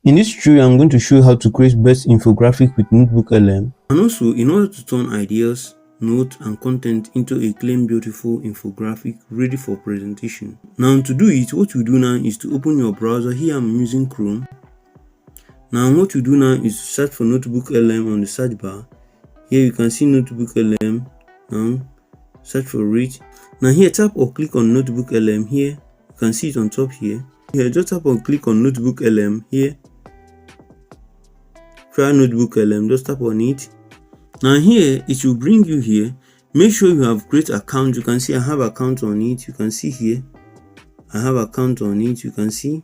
In this tutorial, I'm going to show you how to create best infographic with NotebookLM. And also, in order to turn ideas, notes, and content into a clean, beautiful infographic ready for presentation. Now, to do it, what you do now is to open your browser. Here I'm using Chrome. Now, what you do now is to search for NotebookLM on the search bar. Here you can see NotebookLM. Now, search for it. Now, here tap or click on NotebookLM. Here you can see it on top here. Here, just tap or click on NotebookLM here. Try NotebookLM, just tap on it. Now here it will bring you here. Make sure you have create account. You can see I have account on it. You can see here I have account on it. You can see.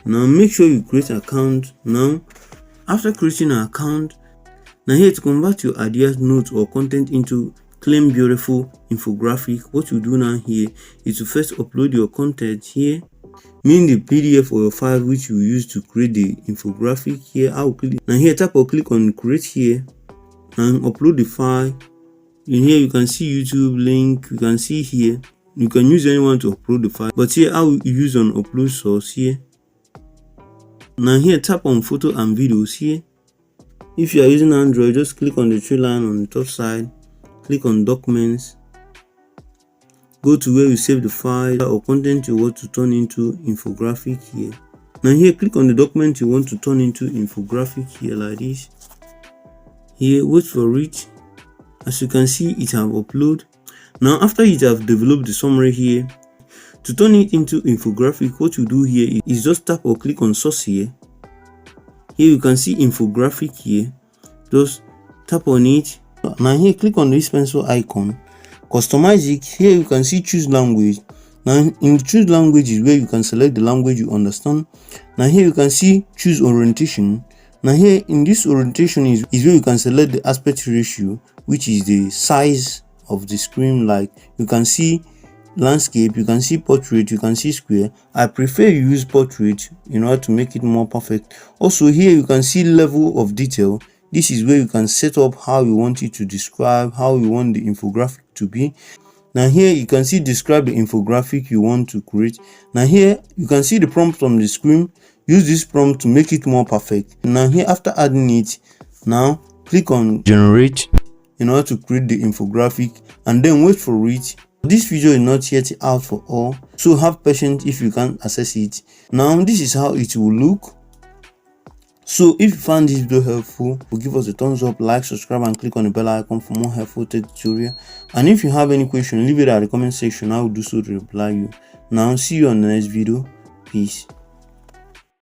Now make sure you create account. Now after creating an account, now here to convert your ideas, notes, or content into clean, beautiful infographic, what you do now here is to first upload your content here, meaning the PDF or your file which you use to create the infographic. Here I will click. Now here tap or click on create here and upload the file. In here you can see YouTube link. You can see here you can use anyone to upload the file, but here I will use on upload source here. Now here tap on photo and videos here. If you are using Android, just click on the three line on the top side, click on documents, go to where you save the file or content you want to turn into infographic here. Now here click on the document you want to turn into infographic here like this. Here wait for it. As you can see, it have uploaded. Now after it have developed the summary here, to turn it into infographic, what you do here is just tap or click on source here. Here you can see infographic here. Just tap on it. Now here click on this pencil icon, customize it. Here you can see choose language. Now in choose language is where you can select the language you understand. Now here you can see choose orientation. Now here in this orientation is where you can select the aspect ratio, which is the size of the screen. Like you can see landscape, you can see portrait, you can see square. I prefer you use portrait in order to make it more perfect. Also here you can see level of detail. This is where you can set up how you want it to describe, how you want the infographic to be. Now here you can see describe the infographic you want to create. Now here you can see the prompt on the screen. Use this prompt to make it more perfect. Now here after adding it, now click on generate in order to create the infographic and then wait for it. This video is not yet out for all, so have patience if you can't access it. Now this is how it will look. So if you found this video helpful, give us a thumbs up, like, subscribe, and click on the bell icon for more helpful tutorial. And if you have any question, leave it at the comment section. I will do so to reply you. Now see you on the next video. Peace.